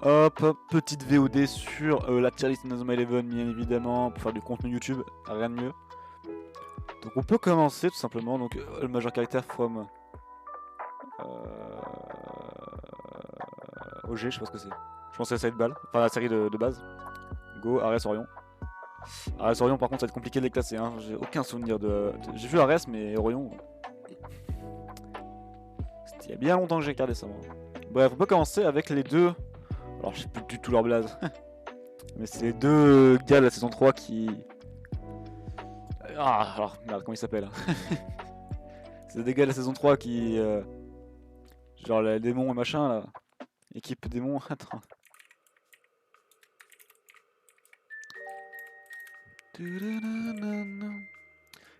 Hop, petite VOD sur la tier list Inazuma Eleven, bien évidemment, pour faire du contenu YouTube, rien de mieux. Donc on peut commencer tout simplement, donc le major caractère from OG, je sais pas ce que c'est. Je pense que c'est la série de balles, enfin la série de base. Go, Ares, Orion. Ares, Orion par contre ça va être compliqué de les classer, hein. J'ai aucun souvenir de... J'ai vu Ares mais Orion... C'était il y a bien longtemps que j'ai regardé ça moi. Bref, on peut commencer avec les deux... Alors je sais plus du tout leur blaze. Mais c'est les deux gars de la saison 3 qui... Ah, alors, merde, comment il s'appelle? C'est des gars de la saison 3 qui... genre les démons et machin là. Équipe démons, attends.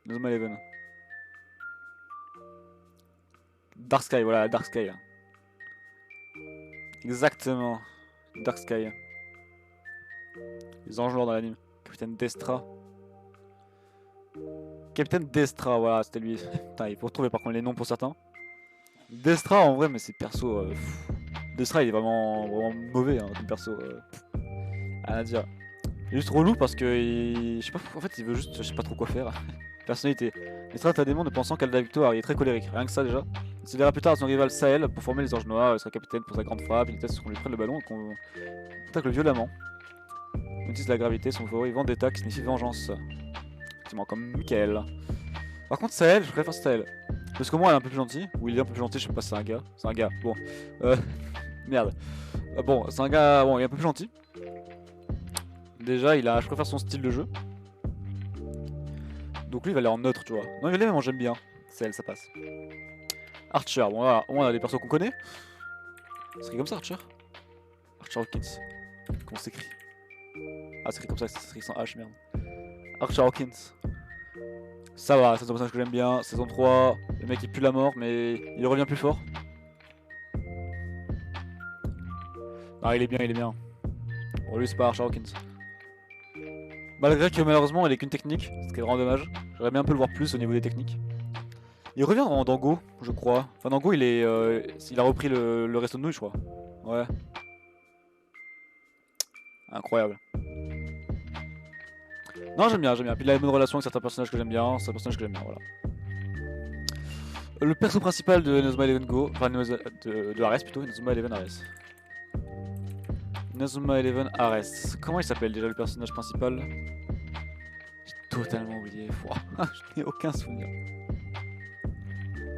Inazuma Eleven. Dark Sky, voilà, Dark Sky. Là. Exactement. Dark Sky. Les anges noirs dans l'anime. Capitaine Destra. Capitaine Destra, voilà, c'était lui. Putain, il faut retrouver par contre les noms pour certains. Destra en vrai, mais c'est perso. Destra il est vraiment mauvais hein, comme perso. Rien à dire. Il est juste relou parce que. Je sais pas, en fait, il veut juste. Je sais pas trop quoi faire. Personnalité. Destra est un démon ne pensant qu'à la victoire, il est très colérique. Rien que ça déjà. Il s'aidera plus tard à son rival Sahel pour former les anges noirs. Il sera capitaine pour sa grande frappe. Il teste qu'on lui prenne le ballon et qu'on attaque violemment. Il utilise la gravité, son favori Vendetta qui signifie vengeance. Effectivement, comme Michael. Par contre, Sahel, je préfère Sahel. Parce qu'au moins, elle est un peu plus gentille. Ou il est un peu plus gentil, je sais pas si c'est un gars. C'est un gars, bon. Merde. Bon, c'est un gars, bon, il est un peu plus gentil. Déjà, je préfère son style de jeu. Donc lui, il va aller en neutre, tu vois. Non, il est même, j'aime bien. Sahel, ça passe. Archer, bon, voilà, au moins, on a des persos qu'on connaît. C'est écrit comme ça, Archer. Archer Hawkins. Comment c'est écrit? Ah, c'est écrit comme ça, c'est écrit sans H, merde. Archer Hawkins. Ça va, c'est un personnage que j'aime bien. Saison 3, le mec il pue la mort, mais il revient plus fort. Ah, il est bien, il est bien. Bon, lui, c'est pas Archer Hawkins. Malgré que malheureusement, il est qu'une technique, ce qui est vraiment dommage. J'aurais bien un peu le voir plus au niveau des techniques. Il revient en Dango, je crois. Enfin, Dango, il a repris le resto de nouilles, je crois. Ouais. Incroyable. Non, j'aime bien, j'aime bien. Puis il a une bonne relation avec certains personnages que j'aime bien. C'est un personnage que j'aime bien, voilà. Le perso principal de Inazuma Eleven Go, enfin de Ares plutôt, Inazuma Eleven Ares. Inazuma Eleven Ares. Comment il s'appelle déjà le personnage principal? J'ai totalement oublié. Je n'ai aucun souvenir.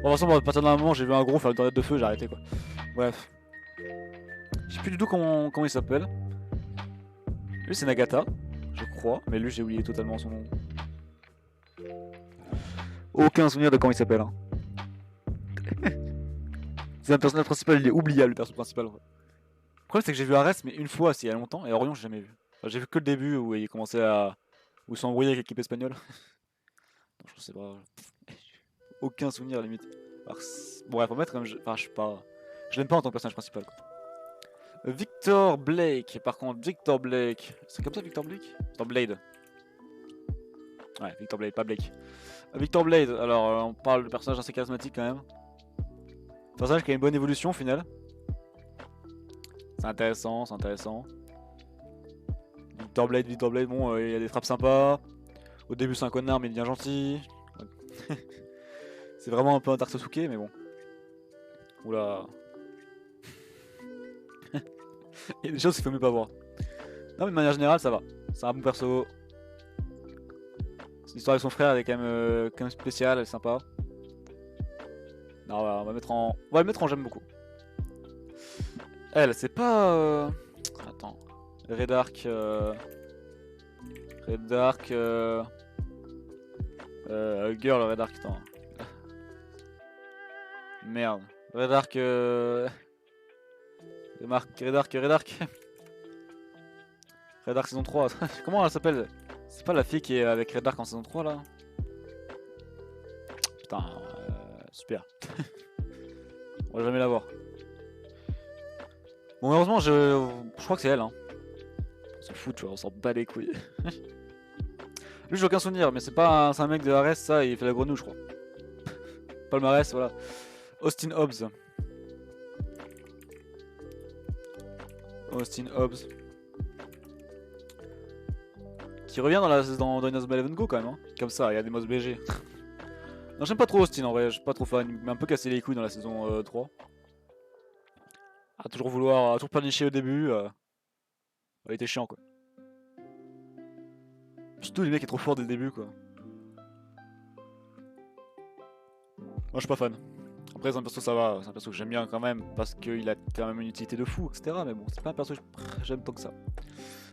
Bon, de toute façon, à partir d'un moment, j'ai vu un gros faire une tornade de feu, j'ai arrêté quoi. Bref. Je sais plus du tout comment il s'appelle. Lui, c'est Nagata, je crois, mais lui, j'ai oublié totalement son nom. Aucun souvenir de comment il s'appelle. Hein. C'est un personnage principal, il est oubliable, le personnage principal. Ouais. Le problème, c'est que j'ai vu Ares, mais une fois, c'est il y a longtemps, et Orion, j'ai jamais vu. Enfin, j'ai vu que le début où il commençait à. Où il s'embrouillait avec l'équipe espagnole. Non, je sais pas. Aucun souvenir, limite. Alors, bon, ouais, faut mettre comme. Enfin, je sais pas. Je l'aime pas en tant que personnage principal, quoi. Victor Blake, par contre, Victor Blake. C'est comme ça, Victor Blake? Victor Blade. Ouais, Victor Blade, pas Blake. Victor Blade, alors on parle de personnage assez charismatique quand même. Personnage qui a une bonne évolution au final. C'est intéressant, c'est intéressant. Victor Blade, bon, il y a des frappes sympas. Au début c'est un connard mais il devient gentil. C'est vraiment un peu un Dark Sasuke mais bon. Oula. Il y a des choses qu'il faut mieux pas voir. Non mais de manière générale ça va. C'est un bon perso. L'histoire avec son frère elle est quand même spéciale, elle est sympa. Non, voilà, on va le mettre en j'aime beaucoup. Elle, c'est pas... Attends. Redark... Redark... Girl, Redark, attends. Merde. Redark... Redark... Redark saison 3. Comment elle s'appelle? C'est pas la fille qui est avec Redark en saison 3 là? Putain, super. On va jamais la voir. Bon, heureusement, je crois que c'est elle. Hein. On s'en fout, tu vois, on s'en bat les couilles. Lui, j'ai aucun souvenir, mais c'est pas un mec de Ares, ça, il fait la grenouille, je crois. Palmarès, voilà. Austin Hobbs. Austin Hobbs. Qui revient dans Inazuma Eleven Go quand même, hein. Comme ça, il y a des mods BG. Non, j'aime pas trop Austin en vrai, je suis pas trop fan. Il m'a un peu cassé les couilles dans la saison 3. À toujours vouloir, à toujours panicher au début. Il était chiant quoi. Surtout le mec est trop fort dès le début quoi. Moi je suis pas fan. Après c'est un perso ça va, c'est un perso que j'aime bien quand même parce qu'il a quand même une utilité de fou, etc. Mais bon, c'est pas un perso que j'aime tant que ça.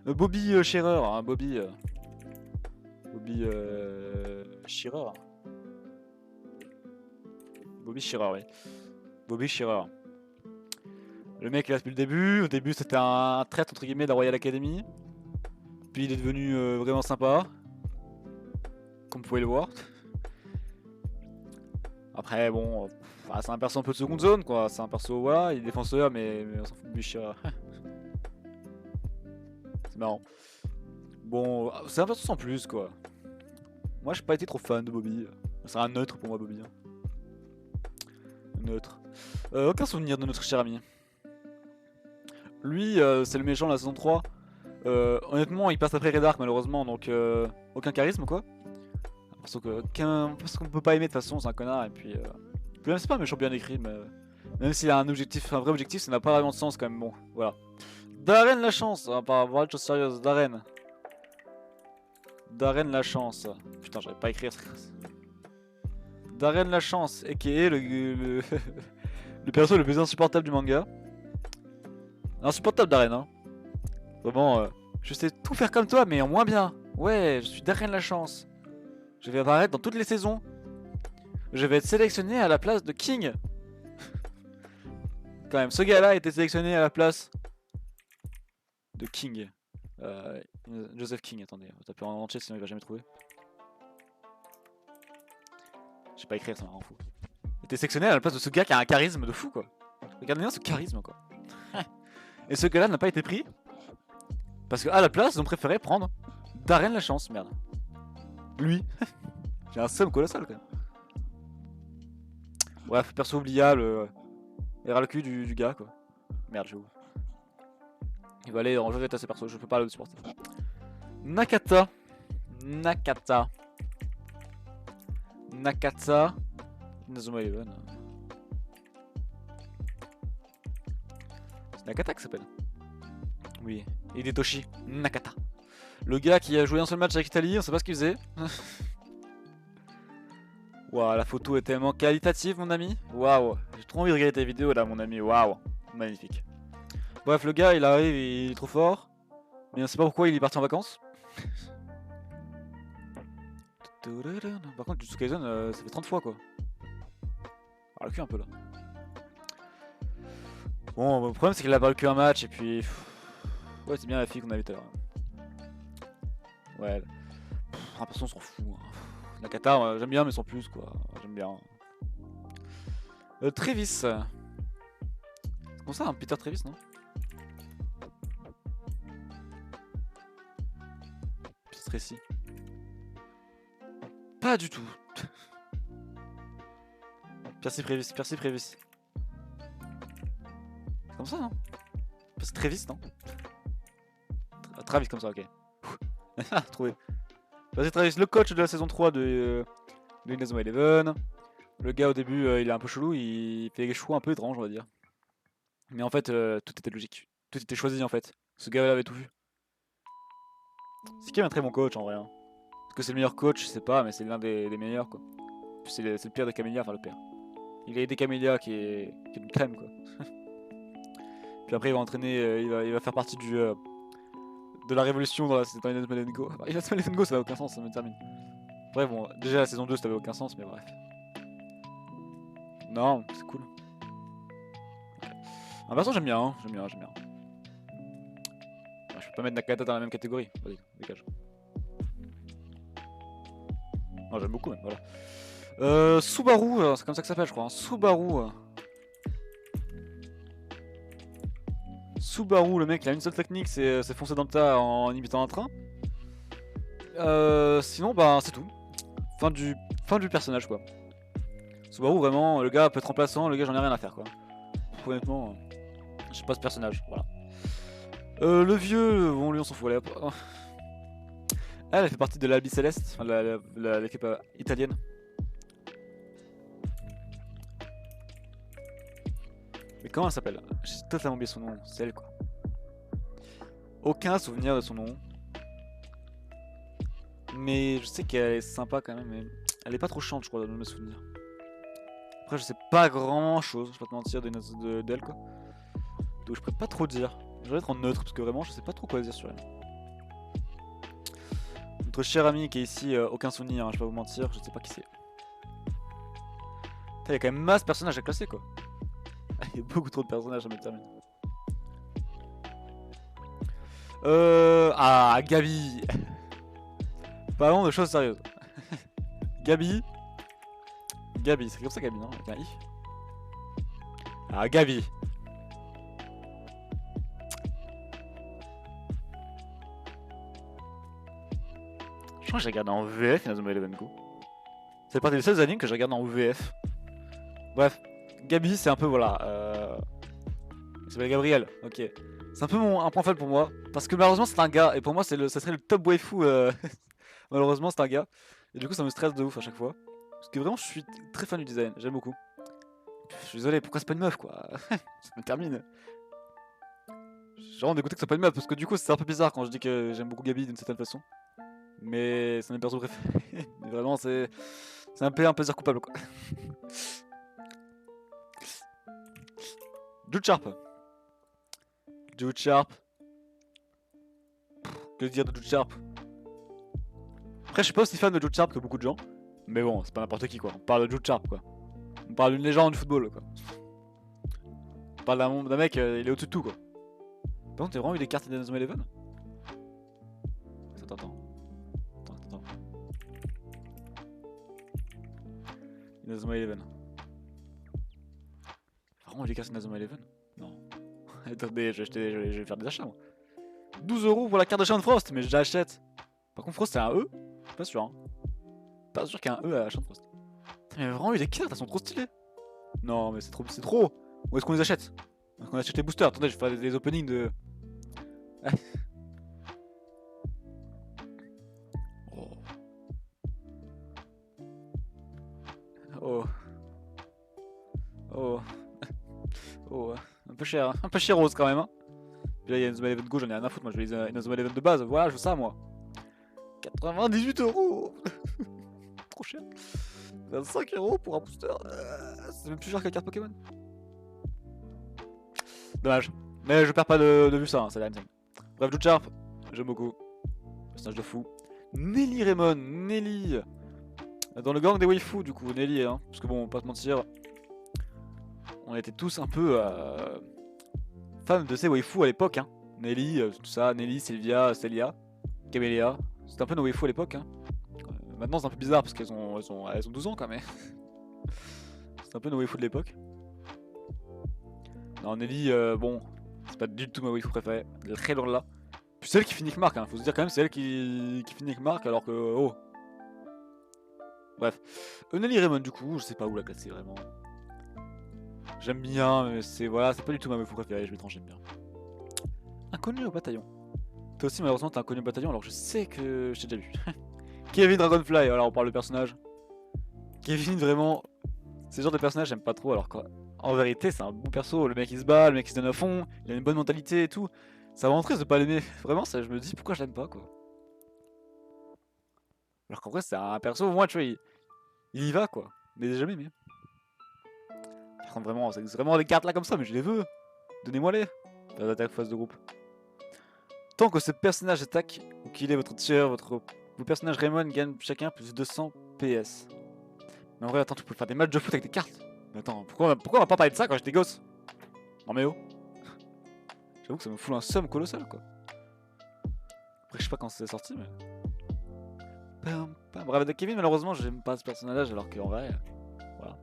Bobby Shearer, hein, Bobby Shearer. Bobby Shearer, oui. Bobby Shearer. Le mec est là depuis le début. Au début c'était un traître entre guillemets de la Royal Academy. Puis il est devenu vraiment sympa. Comme vous pouvez le voir. Après bon, c'est un perso un peu de seconde zone quoi. C'est un perso voilà, il est défenseur mais on s'en fout de Bichira. C'est marrant. Bon, c'est un perso sans plus quoi. Moi j'ai pas été trop fan de Bobby. C'est un neutre pour moi Bobby. Neutre. Aucun souvenir de notre cher ami. Lui c'est le méchant de la saison 3. Honnêtement il passe après Red Ark malheureusement donc aucun charisme quoi. Parce qu'on peut pas aimer de toute façon, c'est un connard et puis même c'est pas un méchant bien écrit mais même s'il a un objectif, un vrai objectif ça n'a pas vraiment de sens quand même bon voilà. Darren la chance, on va pas avoir de choses sérieuses, Darren la chance. Putain j'arrive pas à écrire. Darren la chance et qui est le perso le plus insupportable du manga. Insupportable Darren hein. Vraiment je sais tout faire comme toi mais en moins bien. Ouais je suis Darren la chance. Je vais apparaître dans toutes les saisons. Je vais être sélectionné à la place de King. Quand même, ce gars-là a été sélectionné à la place de King. Joseph King, attendez, on va taper en entier sinon il va jamais trouver. Je sais pas écrire, ça m'a rend fou. Il était sélectionné à la place de ce gars qui a un charisme de fou quoi. Regardez bien ce charisme quoi. Et ce gars-là n'a pas été pris. Parce qu'à la place, ils ont préféré prendre Darren la chance, merde. Lui. J'ai un seum colossal quand même. Bref, perso oubliable. Il ira le cul du gars quoi. Merde, j'ai oublié. Il va aller en jeu à ses persos, je peux pas le supporter. Nakata. Nakata. Inazuma Eleven. C'est Nakata qui s'appelle. Oui, Hidetoshi Nakata. Le gars qui a joué un seul match avec Italie, on sait pas ce qu'il faisait. Waouh, la photo est tellement qualitative, mon ami. Waouh, j'ai trop envie de regarder tes vidéos là, mon ami. Waouh, magnifique. Bref, le gars, il arrive, il est trop fort. Mais on sait pas pourquoi il est parti en vacances. Par contre, Jutsu Kaisen, ça fait 30 fois quoi. Ah, le cul un peu là. Bon, le problème c'est qu'il a pas le cul un match et puis. Ouais, c'est bien la fille qu'on a vu tout à l'heure. Ouais. Un perso on s'en fout. Hein. Nakata, j'aime bien mais sans plus quoi. J'aime bien. Travis. C'est comme ça, un Peter Travis, non? Peter Tracy. Pas du tout. Percy Prévis. C'est comme ça, non? C'est Travis, non? Travis comme ça, ok. Trouvé. Percy Travis, le coach de la saison 3 de Inazuma Eleven. Le gars au début, il est un peu chelou, il fait des choix un peu étranges, on va dire. Mais en fait, tout était logique. Tout était choisi en fait. Ce gars-là avait tout vu. C'est quand même un très bon coach en vrai. Hein. Est-ce que c'est le meilleur coach? Je sais pas, mais c'est l'un des meilleurs quoi. C'est le pire des camélias, enfin le pire. Il a aidé Camélia qui est une crème quoi. Puis après il va entraîner, il va faire partie de la révolution dans Inazuma Eleven Go. Inazuma Eleven Go ça n'a aucun sens, ça me termine. Bref bon, déjà la saison 2 ça n'avait aucun sens mais bref. Non, c'est cool. Un perso j'aime bien, hein. j'aime bien. Je peux pas mettre Nakata dans la même catégorie. Vas-y, dégage. Non, j'aime beaucoup même, voilà. Subaru, c'est comme ça que ça s'appelle je crois. Hein. Subaru, le mec il a une seule technique, c'est foncer dans le tas en imitant un train. Sinon bah c'est tout. Fin du personnage quoi. Subaru vraiment, le gars peut être remplaçant, le gars j'en ai rien à faire quoi. Honnêtement, je sais pas ce personnage, voilà. Le vieux, bon lui on s'en fout, allez hop. Elle fait partie de l'Albi Céleste, enfin, l'équipe italienne. Mais comment elle s'appelle? J'ai totalement oublié son nom, c'est elle quoi. Aucun souvenir de son nom. Mais je sais qu'elle est sympa quand même, mais elle est pas trop chiante je crois de mes souvenirs. Après je sais pas grand chose, je vais pas te mentir d'elle quoi. Donc je pourrais pas trop dire. Je vais être en neutre parce que vraiment je sais pas trop quoi dire sur elle. Notre cher ami qui est ici, aucun souvenir, hein, je vais pas vous mentir, je sais pas qui c'est. Il y a quand même masse de personnages à classer quoi. Il y a beaucoup trop de personnages, ça me termine. Ah, Gabi. Parlons de choses sérieuses. Gabi. Gabi, c'est comme ça Gabi, non? Avec un i. Ah, Gabi. Je crois que j'ai regardé en VF Inazuma Eleven Go. C'est partie des seuls animes que j'ai regardé en VF. Bref, Gabi c'est un peu voilà. Il s'appelle Gabriel, ok. C'est un peu un point faible pour moi. Parce que malheureusement c'est un gars. Et pour moi ça serait le top waifu. Malheureusement c'est un gars. Et du coup ça me stresse de ouf à chaque fois. Parce que vraiment je suis très fan du design, j'aime beaucoup. Je suis désolé, pourquoi c'est pas une meuf quoi? Ça me termine. J'ai vraiment dégoûté que ce soit pas une meuf. Parce que du coup c'est un peu bizarre quand je dis que j'aime beaucoup Gabi d'une certaine façon. Mais c'est mes persos préférés. Mais vraiment c'est un plaisir coupable quoi. Jude Sharp. Jude Sharp. Que dire de Jude Sharp? Après je suis pas aussi fan de Jude Sharp que beaucoup de gens. Mais bon, c'est pas n'importe qui quoi. On parle de Jude Sharp quoi. On parle d'une légende du football quoi. On parle d'un mec, il est au-dessus de tout quoi. Par contre, t'as vraiment eu des cartes d'Inazuma Eleven? Attends. Inazuma Eleven. Vraiment eu des cartes d'Inazuma Eleven? Non. Attendez, je vais faire des achats moi. 12 € pour la carte de Shaun Frost, mais j'achète. Par contre, Frost c'est un E? Pas sûr hein. Pas sûr qu'il y a un E à Shaun Frost. Putain, mais vraiment eu des cartes, elles sont trop stylées. Non, mais c'est trop. Où est-ce qu'on les achète? Est-ce qu'on achète les boosters? Attendez, je vais faire des openings de. Oh. Oh. Oh. Un peu cher rose quand même. Hein. Puis là, il y a Inazuma Eleven Go, j'en ai rien à foutre. Moi, je vais les Inazuma Eleven de base. Voilà, je veux ça, moi. 98 €. Trop cher. 25 € pour un booster. C'est même plus cher que la carte Pokémon. Dommage. Mais je perds pas de vue ça, c'est la même. Bref, Jude Sharp, j'aime beaucoup. Personnage de fou. Nelly Raymond, Nelly. Dans le gang des waifus, du coup, Nelly, hein. Parce que bon, pas te mentir, on était tous un peu fans de ces waifus à l'époque, hein. Nelly, tout ça, Nelly, Sylvia, Celia, Camélia. C'était un peu nos waifus à l'époque, hein. Maintenant, c'est un peu bizarre parce qu'elles ont 12 ans quand même. C'est un peu nos waifus de l'époque. Non, Nelly, bon, c'est pas du tout ma waifu préférée. Très loin de là. Puis c'est elle qui finit que Marc, hein. Faut se dire quand même, c'est elle qui finit que Marc alors que. Oh. Bref. Nelly Raymond, du coup, je sais pas où la classer vraiment. J'aime bien, mais c'est voilà, c'est pas du tout ma waifu préférée, je m'étrange, j'aime bien. Inconnu au bataillon. Toi aussi, malheureusement, t'es inconnu au bataillon alors je sais que je t'ai déjà vu. Kevin Dragonfly, alors on parle de personnage. Kevin, vraiment, c'est le genre de personnage j'aime pas trop alors qu'en vérité, c'est un bon perso. Le mec il se bat, le mec il se donne à fond, il a une bonne mentalité et tout. Ça va rentrer de pas l'aimer. Vraiment, ça, je me dis pourquoi je l'aime pas quoi. Alors qu'en vrai, c'est un perso, au moins, tu vois, il y va quoi. Mais j'ai jamais aimé. Par contre, vraiment, c'est vraiment des cartes là comme ça, mais je les veux. Donnez-moi-les. L'attaque phase de groupe. Tant que ce personnage attaque, ou qu'il est votre tier, vos personnages Raymond gagnent chacun plus de 200 PS. Mais en vrai, attends, tu peux faire des matchs de foot avec des cartes. Mais attends, pourquoi on va pas parler de ça quand j'étais gosse? Non mais oh. J'avoue que ça me fout un somme colossal quoi. Après, je sais pas quand c'est sorti, mais. Bref, de Kevin, malheureusement, j'aime pas ce personnage alors qu'en vrai. Voilà.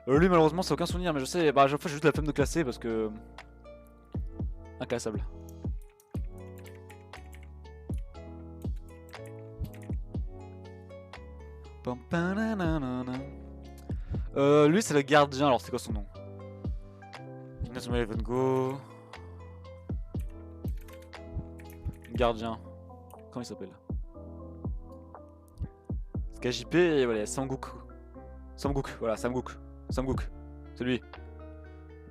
Lui, malheureusement, c'est aucun souvenir, mais je sais, bah, à chaque fois, j'ai juste la flemme de classer parce que. Inclassable. Lui, c'est le gardien, alors c'est quoi son nom? Inazuma Eleven Go. gardien. Comment il s'appelle? KJP et voilà, Samguk. Samguk, voilà, Samguk. Samguk, c'est lui.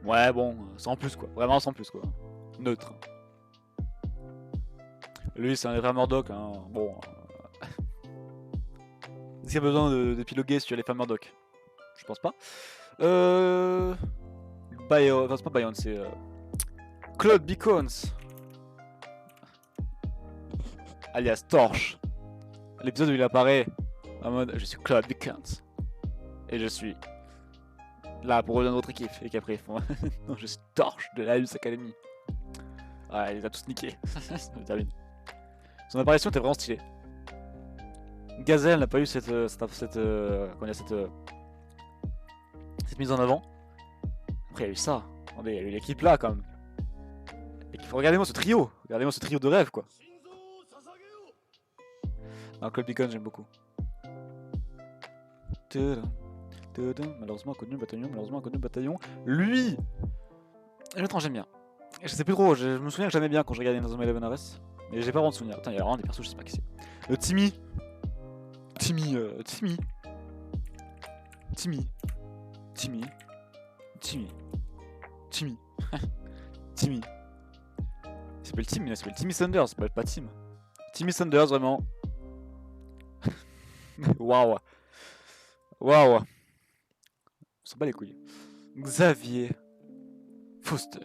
Ouais, bon, sans plus quoi. Vraiment sans plus quoi. Neutre. Lui, c'est un des frères Murdoch. Hein. Bon. Est-ce qu'il y a besoin d'épiloguer sur les frères Murdoch? Je pense pas. Enfin, c'est pas Bayon, c'est Claude Beacons. Alias Torche. L'épisode où il apparaît en mode je suis Claude Beacons. Et je suis là pour rejoindre notre équipe. Et qu'après ils font non, je suis Torche de la Luce Academy. Ouais, il les a tous niqués. Ça me termine. Son apparition était vraiment stylée. Gazelle n'a pas eu cette mise en avant. Après, il y a eu ça. Attendez, il y a eu l'équipe là quand même. Regardez-moi ce trio. Regardez-moi ce trio de rêve quoi. Non, Club Beacon, j'aime beaucoup. Malheureusement, inconnu bataillon. Malheureusement, inconnu bataillon. Lui, j'aime bien. Je sais plus trop. Je me souviens que j'aimais bien quand je regardais Inazuma Eleven RS. Mais j'ai pas vraiment de souvenir. Putain, il y a vraiment des persos, je sais pas qui c'est. Timmy. Timmy. Il s'appelle Tim, il s'appelle Timmy Sanders, pas Tim. Timmy Sanders, vraiment. Waouh. Waouh. On s'en bat les couilles. Xavier Foster.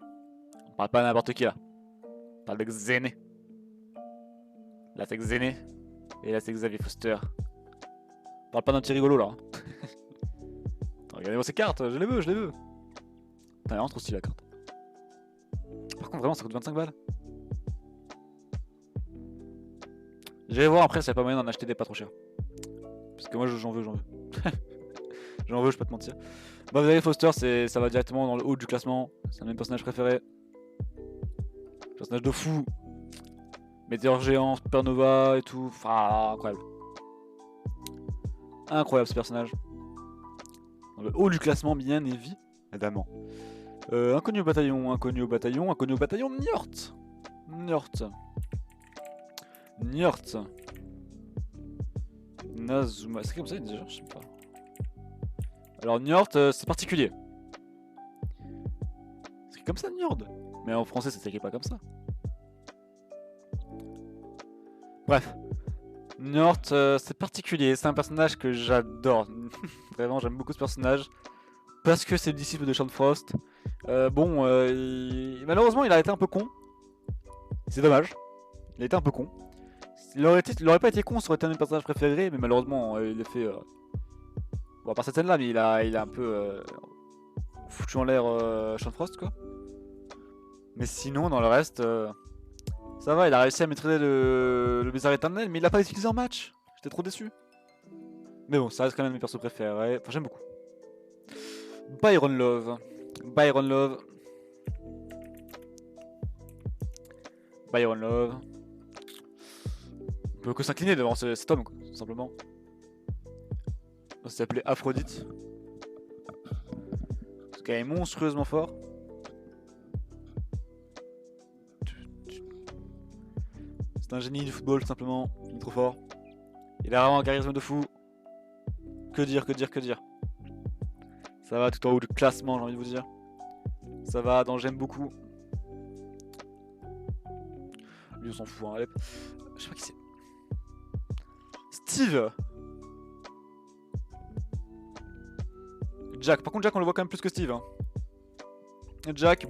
On parle pas n'importe qui là. On parle de Xené. Là c'est Xené. Et là c'est Xavier Foster. On parle pas d'un petit rigolo là. Regardez-moi ces cartes, je les veux. Putain, elle est vraiment trop stylée la carte. Par contre, vraiment, ça coûte 25 balles. J'irai voir après s'il n'y a pas moyen d'en acheter des pas trop chers. Parce que moi j'en veux. J'en veux, je peux pas te mentir. Bah, vous avez Foster, ça va directement dans le haut du classement. C'est un de mes personnages préférés. Personnage de fou. Météore géant, supernova et tout. Enfin, incroyable. Incroyable ce personnage. Dans le haut du classement, bien évidemment. Inconnu au bataillon, Njord. Nazuma, c'est comme ça déjà, je sais pas. Alors Njord, c'est particulier. C'est comme ça Njord. Mais en français, ça s'écrit pas comme ça. Bref. Njord, c'est particulier, c'est un personnage que j'adore. Vraiment, j'aime beaucoup ce personnage. Parce que c'est le disciple de Sean Frost. Malheureusement, il a été un peu con. C'est dommage. Il a été un peu con. Il aurait pas été con, ça aurait été un de mes personnages préférés, mais malheureusement, il a fait. Bon, à part cette scène-là, mais il a un peu foutu en l'air Sean Frost, quoi. Mais sinon, dans le reste, ça va, il a réussi à maîtriser le Blizzard Eternal, mais il l'a pas utilisé en match. J'étais trop déçu. Mais bon, ça reste quand même mes persos préférés. Enfin, j'aime beaucoup. Byron Love. On peut que s'incliner devant cet homme, quoi, tout simplement. Ça s'appelait Aphrodite. Ce gars est monstrueusement fort. C'est un génie du football, tout simplement. Il est trop fort. Il a vraiment un charisme de fou. Que dire. Ça va tout en haut du classement, j'ai envie de vous dire. Ça va dans j'aime beaucoup. Lui, on s'en fout, hein. Allez. Je sais pas qui c'est. Steve. Jack. Par contre, Jack, on le voit quand même plus que Steve. Hein. Jack,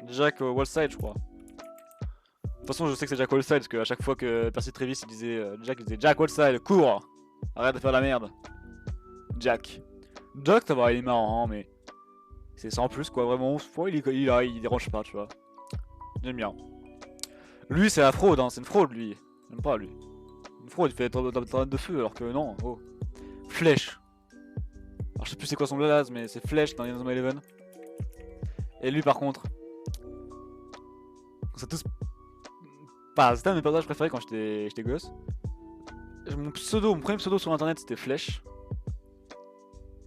Jack Wallside, je crois. De toute façon, je sais que c'est Jack Wallside parce qu'à chaque fois que Percy Travis il disait Jack Wallside, cours. Arrête de faire la merde. Jack, ça va, il est marrant, hein, mais c'est sans plus quoi, vraiment. Il dérange pas, tu vois. J'aime bien. Lui, c'est la fraude, hein, c'est une fraude, lui. J'aime pas, lui. Une fraude, il fait être de feu, alors que non. Oh. Flèche. Alors, je sais plus c'est quoi son blaze, mais c'est Flèche dans Inazuma Eleven. Et lui, par contre, c'est tous. Bah, c'était un de mes personnages préférés quand j'étais gosse. Mon premier pseudo sur internet, c'était Flèche.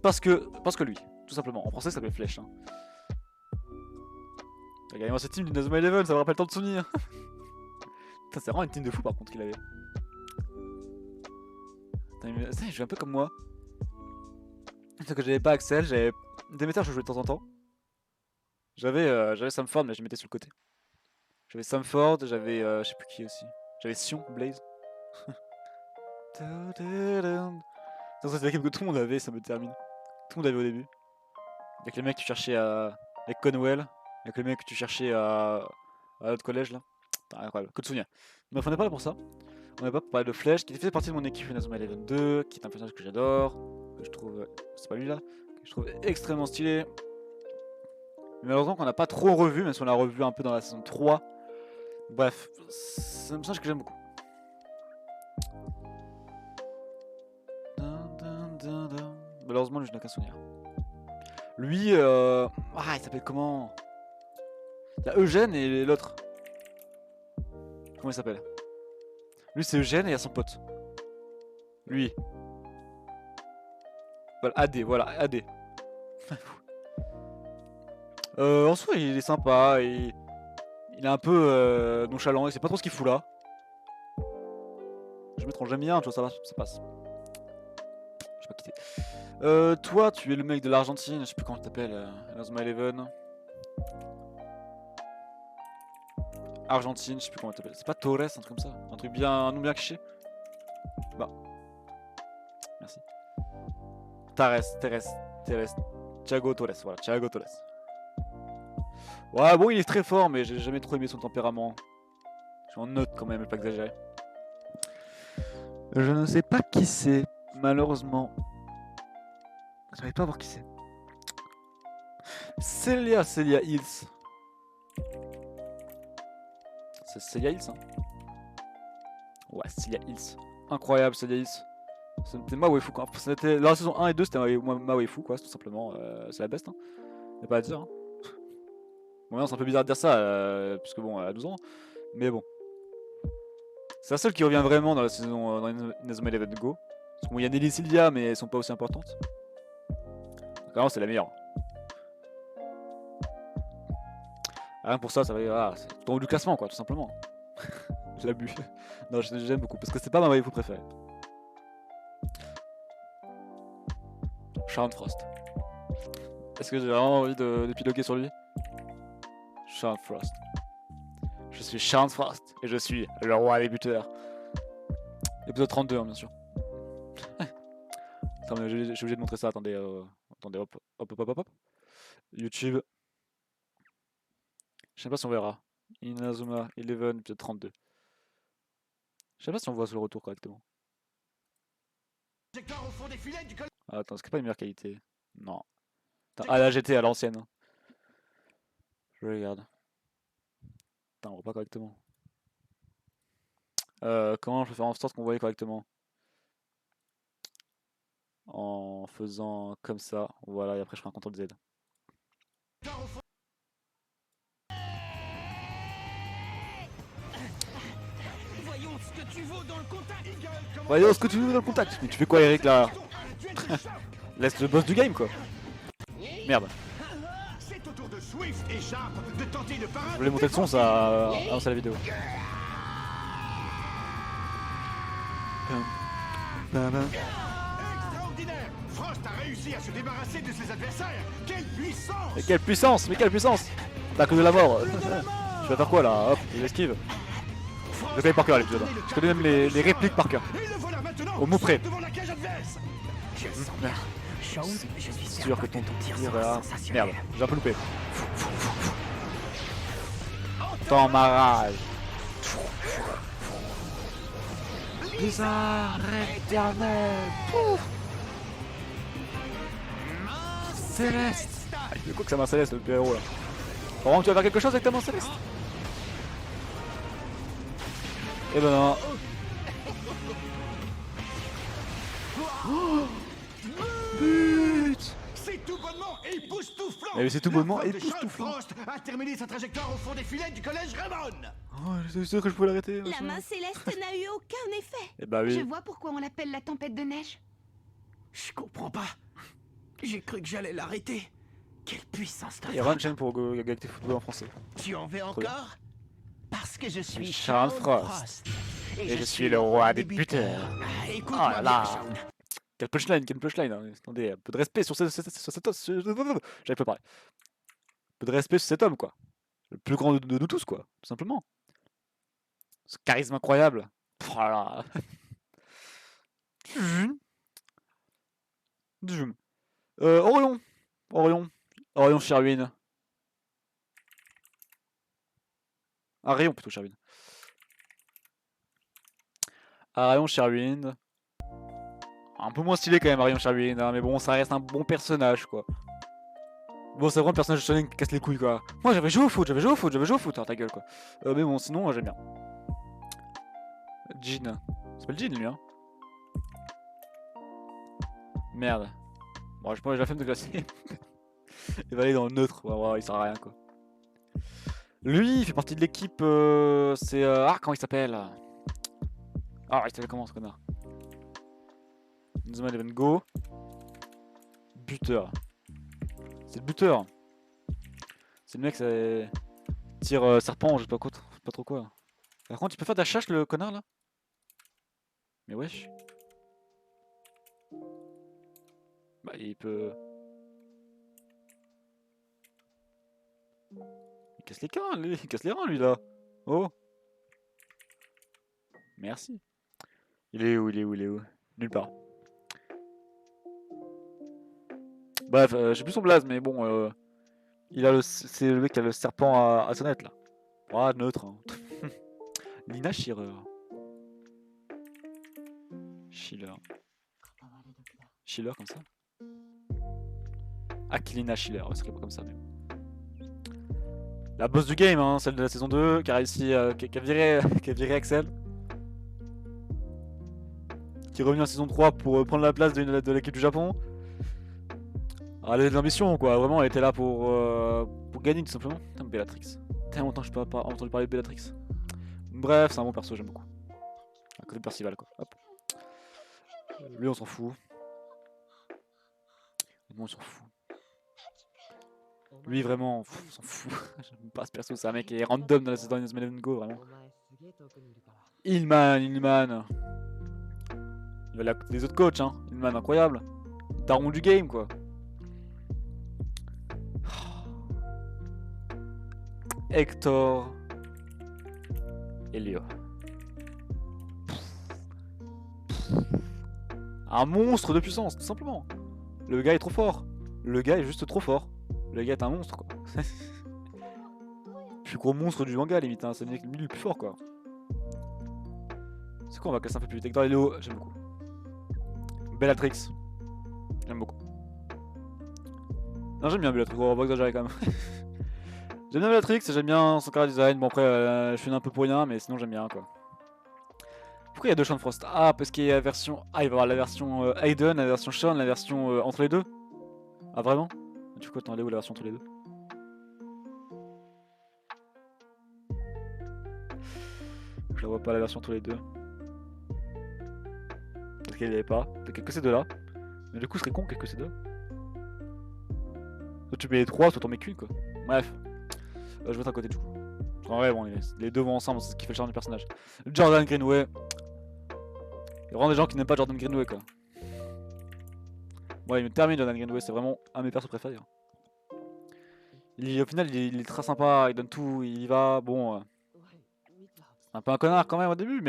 Parce que lui, tout simplement. En français, ça s'appelait Flèche. Hein. Regardez-moi cette team d'Inazuma Eleven, ça me rappelle tant de souvenirs. Putain, c'est vraiment une team de fou par contre qu'il avait. Putain, il joue un peu comme moi. Sauf que j'avais pas Axel, j'avais Demeter, je jouais de temps en temps. J'avais Samford, mais je le mettais sur le côté. J'avais Samford, j'avais je sais plus qui aussi. J'avais Sion, Blaze. C'est l'équipe que tout le monde avait, ça me termine. Tout le monde avait au début. Avec les mecs que tu cherchais à. Avec Conwell, avec les mecs que tu cherchais à l'autre collège là. Putain, incroyable, que de souvenirs. Mais on n'est pas là pour ça. On n'est pas pour parler de Flèche, qui fait partie de mon équipe Inazuma Eleven 2, qui est un personnage que j'adore, que je trouve. C'est pas lui là, que je trouve extrêmement stylé. Mais malheureusement qu'on n'a pas trop revu, même si on l'a revu un peu dans la saison 3. Bref, c'est un personnage que j'aime beaucoup. Malheureusement, lui, je n'ai aucun souvenir. Lui, il s'appelle comment? Il y a Eugène et l'autre. Comment il s'appelle? Lui, c'est Eugène et il y a son pote. Lui. Voilà, AD. En soi, il est sympa et il est un peu nonchalant, il sait pas trop ce qu'il fout là. Je me trompe, j'aime bien, tu vois, ça passe. Je sais pas quitter. Toi, tu es le mec de l'Argentine, je sais plus comment tu t'appelles, Inazuma Eleven. Argentine, je sais plus comment tu t'appelles. C'est pas Torres, un truc comme ça? Un truc bien, un nom bien cliché? Bah. Merci. Teres. Thiago Torres, voilà, Thiago Torres. Ouais, bon, il est très fort, mais j'ai jamais trop aimé son tempérament. Je suis en note quand même, pas exagéré. Je ne sais pas qui c'est, malheureusement. Je n'arrive pas à voir qui c'est. Celia Hills. C'est Celia Hills, hein? Ouais, Celia Hills. Incroyable, Celia Hills. C'était ma waifu, quoi. C'était la saison 1 et 2, c'était ma waifu, quoi, tout simplement. C'est la best, hein. Y'a pas à dire, hein. Bon, non, c'est un peu bizarre de dire ça, puisque bon, elle a 12 ans. Mais bon. C'est la seule qui revient vraiment dans la saison dans Inazuma Eleven Go. Parce qu'il y a Nelly et Sylvia, mais elles sont pas aussi importantes. Vraiment, c'est la meilleure. Rien pour ça, ça va. Ah, c'est tout en haut du classement, quoi, tout simplement. Je l'abuse. Non, j'aime beaucoup, parce que c'est pas ma waifu préférée. Sharon Frost. Est-ce que j'ai vraiment envie d'épiloguer sur lui? Sharon Frost. Je suis Sharon Frost et je suis le roi des buteurs. Épisode 32, hein, bien sûr. Attends, j'ai obligé de montrer ça. Attendez, attendez, hop. YouTube. Je sais pas si on verra. Inazuma Eleven, épisode 32. Je sais pas si on voit sur le retour correctement. Ah, attends, est-ce que pas une meilleure qualité? Non. Attends, là j'étais à l'ancienne. Hein. Je regarde. Putain, on voit pas correctement. Comment je peux faire en sorte qu'on voyait correctement? En faisant comme ça. Voilà, et après je ferai un CTRL Z. Voyons ce que tu vaux dans le contact. Voyons ce que tu veux dans le contact. Mais tu fais quoi, Eric, là? Laisse le boss du game, quoi. Merde. Je voulais monter le son, ça avance la vidéo. Extraordinaire! Frost a réussi à se débarrasser de ses adversaires. Quelle puissance! Mais quelle puissance! Mais quelle puissance! T'as que de la mort. Je vais faire quoi là? Hop, il esquive. Je connais par cœur l'épisode. Je connais même les répliques par cœur. Au mot près. Merde. Je suis sûr que ton tir va... Merde, j'ai un peu loupé. Dans ma rage. Bizarre éternel. Céleste. Ah, il fait quoi que sa main céleste le héros là? Vraiment, tu vas faire quelque chose avec ta main céleste? Eh ben non. But. C'est tout bonnement époustouflant! Eh oui, c'est tout bonnement La preuve de époustouflant. Charles Frost a terminé sa trajectoire au fond des filets du collège Raymond! Oh, j'étais sûr que je pouvais l'arrêter. La main céleste n'a eu aucun effet. Eh bah Je oui. vois pourquoi on l'appelle la tempête de neige. Je comprends pas. J'ai cru que j'allais l'arrêter. Quelle puissance Il y a vraiment une chaîne pour Galactic Football en français. Tu en veux Trop bien. encore? Parce que je suis Charles Frost. Et je suis le roi des buteurs. Ah, écoute-moi Oh là bien, là. Shaun. Quel punchline, hein. Attendez, un peu de respect sur cet homme. J'avais pas parlé. Un peu de respect sur cet homme, quoi. Le plus grand de nous tous, quoi, tout simplement. Ce charisme incroyable. Voilà. Orion. Orion Sherwin. Arion plutôt Sherwin. Arion Sherwin. Un peu moins stylé quand même Arion Sherwin, hein, mais bon, ça reste un bon personnage, quoi. Bon, c'est vraiment le personnage de shonen qui casse les couilles, quoi. Moi, j'avais joué au foot, hein, ta gueule, quoi. Mais bon, sinon, j'aime bien. Jean. Ça s'appelle Jean, lui, hein. Merde. Bon, j'ai la flemme de classer. Il va aller dans le neutre, il sert à rien, quoi. Lui, il fait partie de l'équipe, c'est... comment il s'appelle? Ah, il s'appelle comment, ce connard? Inazuma Eleven Go. Buteur. C'est le buteur. C'est le mec, c'est... Tire serpent, je sais pas trop quoi. Par contre, il peut faire de la chasse, le connard, là? Mais wesh. Bah, il peut... Il casse les reins, lui, là. Oh. Merci. Il est où? Nulle part. Bref, j'ai plus son blaze, mais bon, c'est le mec qui a le serpent à sonnette, là. Ah, neutre. Hein. Lina Schiller. Schiller comme ça. Aquilina Schiller, ouais, ce serait pas comme ça, mais... La boss du game, hein, celle de la saison 2, qui a réussi, qui a viré Axel. Qui est revenu en saison 3 pour prendre la place de l'équipe du Japon. Alors, elle avait de l'ambition, quoi, vraiment, elle était là pour gagner, tout simplement. Putain, Bellatrix. Tellement longtemps que je n'ai pas entendu parler de Bellatrix. Bref, c'est un bon perso, j'aime beaucoup. À côté de Percival, quoi. Hop. Lui, on s'en fout. Moi, on s'en fout. Lui, vraiment, on s'en fout. J'aime pas ce perso, c'est un mec qui est random dans la saison Inazuma Eleven Go, vraiment. Ilman. Il va les autres coachs, hein. Ilman, incroyable. Daron du game, quoi. Hector. Et Léo. Un monstre de puissance, tout simplement. Le gars est trop fort. Le gars est juste trop fort. Le gars est un monstre, quoi. Plus gros monstre du manga, limite, hein. C'est le mec le plus fort, quoi. C'est quoi, on va casser un peu plus vite. Hector et Léo, j'aime beaucoup. Bellatrix, j'aime beaucoup. Non, j'aime bien Bellatrix, on va pas exagérer quand même. J'aime bien Bellatrix, j'aime bien son character design. Bon, après, je suis un peu pour rien, mais sinon, j'aime bien, quoi. Pourquoi il y a deux Shaun Frost? Ah, parce qu'il y a la version... Ah, il va y avoir la version Aiden, la version Shaun, la version entre les deux. Ah, vraiment? Du coup, attends, elle est où la version entre les deux? Je la vois pas, la version entre les deux. Parce qu'elle n'y avait pas. Peut-être que ces deux là. Mais du coup, ce serait con que ces deux. Soit tu mets les trois, soit t'en mets qu'une, quoi. Bref. Je vais être à côté du coup. En vrai, bon, les deux vont ensemble, c'est ce qui fait le charme du personnage. Jordan Greenway. Il y a vraiment des gens qui n'aiment pas Jordan Greenway, quoi. Ouais, il me termine Jordan Greenway, c'est vraiment un de mes persos préférés. Au final, il est très sympa, il donne tout, il y va. Bon, un peu un connard quand même au début,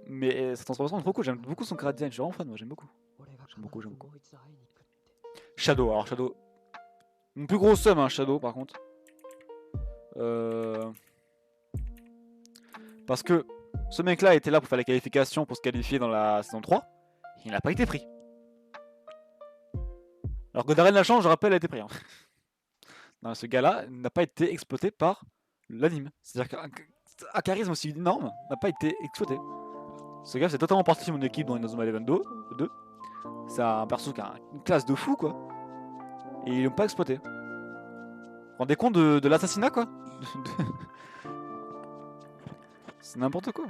mais sa transformation est trop cool. J'aime beaucoup son character design, je suis vraiment fan, moi, j'aime beaucoup. J'aime beaucoup. Shadow, alors Shadow. Mon plus gros seum, hein, Shadow, par contre. Parce que ce mec-là était là pour faire les qualifications pour se qualifier dans la saison 3. Il n'a pas été pris. Alors que Darren Lachance, je rappelle, a été pris. Hein. Non, ce gars-là n'a pas été exploité par l'anime. C'est-à-dire qu'un charisme aussi énorme n'a pas été exploité. Ce gars, c'est totalement parti de mon équipe dans Inazuma Eleven 2. C'est un perso qui a une classe de fou, quoi. Et ils l'ont pas exploité. Vous vous rendez compte de l'assassinat, quoi? C'est n'importe quoi.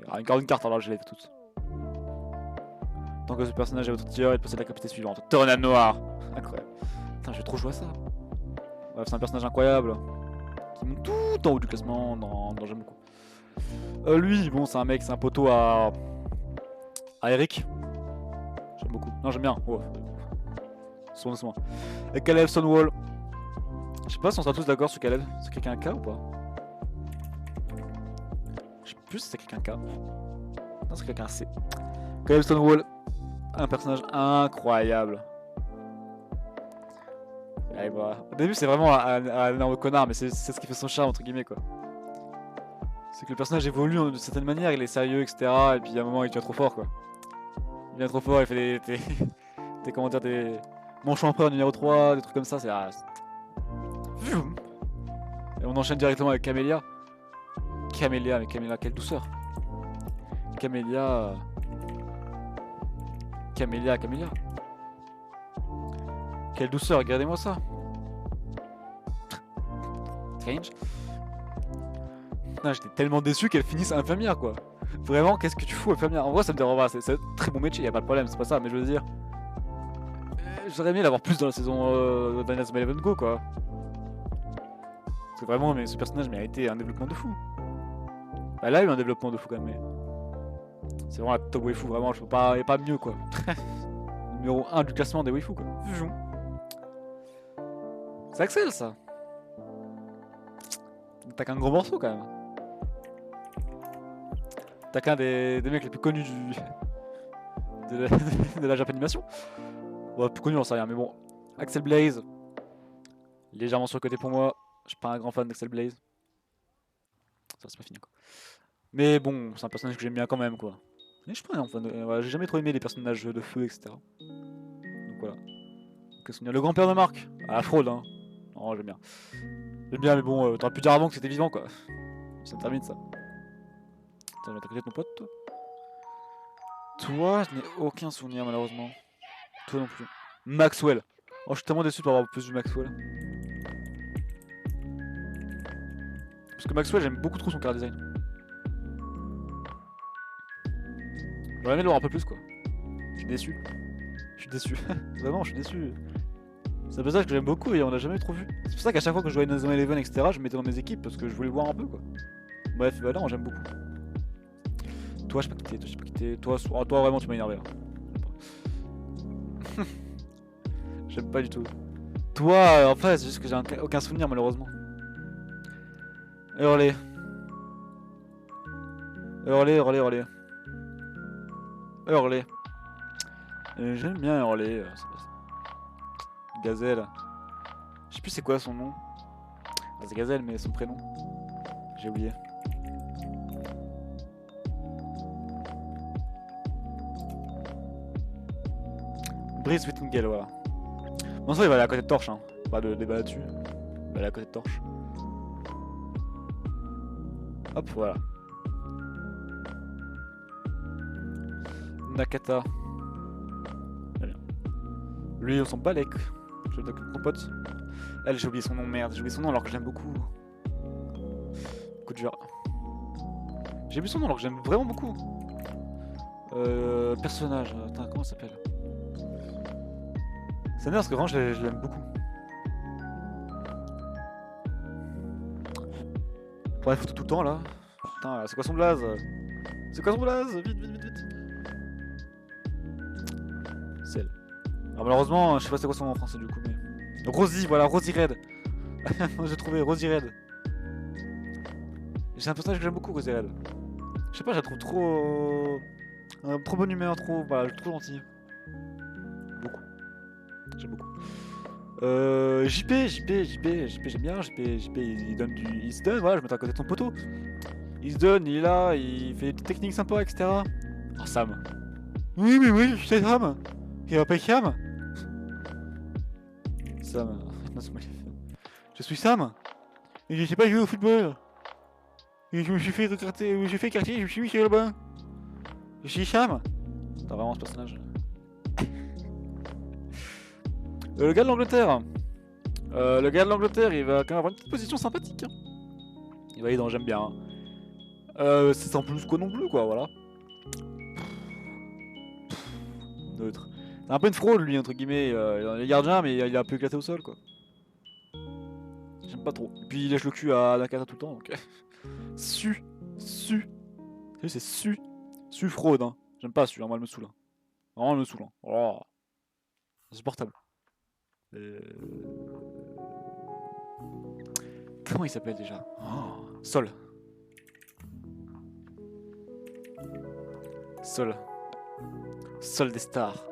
Encore une carte, alors je l'ai fait toutes. Tant que ce personnage est votre tier, il possède la capacité suivante. Tornade noire. Incroyable. Putain, j'ai trop joué à ça. Bref, c'est un personnage incroyable. Qui monte tout en haut du classement dans J'aime beaucoup. Lui, bon, c'est un mec, c'est un poteau à Eric. J'aime beaucoup. Non, j'aime bien. Oh. Soin. Et Caleb Stonewall. Je sais pas si on sera tous d'accord sur Caleb. C'est quelqu'un un K ou pas? Je sais plus si c'est quelqu'un K. Non, c'est quelqu'un C. Caleb Stonewall. Un personnage incroyable. Allez, voilà. Au début, c'est vraiment un énorme connard, mais c'est ce qui fait son charme, entre guillemets, quoi. C'est que le personnage évolue de certaine manière, il est sérieux, etc. Et puis à un moment, il devient trop fort, quoi. Il devient trop fort, il fait des commentaires, des manches empereur numéro 3, des trucs comme ça, c'est... Et on enchaîne directement avec Camélia. Camélia, mais Camélia, quelle douceur. Camélia... Quelle douceur, regardez-moi ça. Strange. Putain, j'étais tellement déçu qu'elle finisse infirmière, quoi. Vraiment, qu'est-ce que tu fous, infirmière? En vrai, ça me dérange pas, c'est un très bon métier, y a pas de problème, c'est pas ça, mais je veux dire... J'aurais aimé l'avoir plus dans la saison d'Inazuma Eleven Go, quoi. Parce que vraiment, mais ce personnage méritait un développement de fou. Bah, là, il y a eu un développement de fou, quand même, mais... C'est vraiment la top waifu, vraiment, je peux pas... Y'a pas mieux, quoi. Numéro 1 du classement des waifus, quoi. C'est Axel, ça. T'as qu'un gros morceau, quand même. T'as qu'un des mecs les plus connus de la Japanimation. Bon, plus connu, j'en sais rien, mais bon. Axel Blaze. Légèrement sur le côté pour moi. Je suis pas un grand fan d'Axel Blaze. Ça, c'est pas fini, quoi. Mais bon, c'est un personnage que j'aime bien quand même, quoi. Mais je suis pas un fan voilà, j'ai jamais trop aimé les personnages de feu, etc. Donc voilà. Le grand-père de Marc. Ah, la fraude, hein. Non, j'aime bien. J'aime bien, mais bon, t'aurais pu dire avant que c'était vivant, quoi. Ça termine, ça. Attends, je vais mettre à côté de ton pote, toi. Toi, je n'ai aucun souvenir, malheureusement. Toi non plus. Maxwell. Oh, je suis tellement déçu pour avoir plus vu Maxwell. Parce que Maxwell, j'aime beaucoup trop son car design. J'aurais aimé le voir un peu plus, quoi. Je suis déçu. Je suis déçu. Vraiment, je suis déçu. C'est un personnage que j'aime beaucoup et on l'a jamais trop vu. C'est pour ça qu'à chaque fois que je jouais Inazuma Eleven, etc., je me mettais dans mes équipes parce que je voulais le voir un peu, quoi. Bref, bah non, j'aime beaucoup. Toi, je sais pas quitter, toi, je sais pas quitter. Toi, vraiment, tu m'as énervé. Hein. J'aime pas du tout. Toi, en fait, c'est juste que j'ai aucun souvenir, malheureusement. Hurler. Hurler. J'aime bien Hurler. Gazelle. Je sais plus c'est quoi son nom. Ah, c'est Gazelle, mais son prénom. J'ai oublié. Brice Whittingale, voilà. Bon, ça, il va aller à côté de Torche, hein. Pas de débat là-dessus. Il va aller à côté de Torche. Hop, voilà. Nakata. Très bien. Lui, on s'en bat les couilles. Je le mon pote. Elle, j'ai oublié son nom, merde. J'ai oublié son nom alors que je l'aime beaucoup. Coup de genre. J'ai oublié son nom alors que j'aime vraiment beaucoup. Personnage. Attends, comment ça s'appelle? C'est nerveux parce que vraiment je l'aime beaucoup. Bref, tout le temps là. Putain, c'est quoi son blaze? C'est quoi son blaze? Vite. C'est elle. Alors malheureusement, je sais pas c'est quoi son nom en français du coup, mais... Rosie, voilà, Rosie Red. J'ai trouvé Rosie Red. C'est un personnage que j'aime beaucoup, Rosie Red. Je sais pas, je la trouve trop... trop bonne humeur, trop... Voilà, trop gentille. Beaucoup. J'aime beaucoup. JP, j'aime bien. JP, il donne du... Il se donne, voilà, je me mets à côté de son poteau. Il se donne, il est là, il fait des techniques sympas, etc. Oh, Sam. Oui, c'est Sam. Il m'appelle Sam. Sam. Je suis Sam. Et je sais pas jouer au football. Et je me suis fait écarter, je me suis mis sur le banc. Je suis Sam. T'as vraiment ce personnage. Le gars de l'Angleterre. Il va quand même avoir une petite position sympathique. Hein. Il va aller dans j'aime bien. Hein. C'est sans plus quoi non plus, quoi, voilà. Neutre. C'est un peu une fraude lui entre guillemets, il est gardien mais il est un peu éclaté au sol quoi. J'aime pas trop. Et puis il lèche le cul à Nakata tout le temps donc... Su. Salut c'est Su fraude hein. J'aime pas Su, hein, moi elle me saoule. Hein. Vraiment elle me saoule. Hein. Oh. Insupportable. Comment il s'appelle déjà oh. Sol. Sol des stars.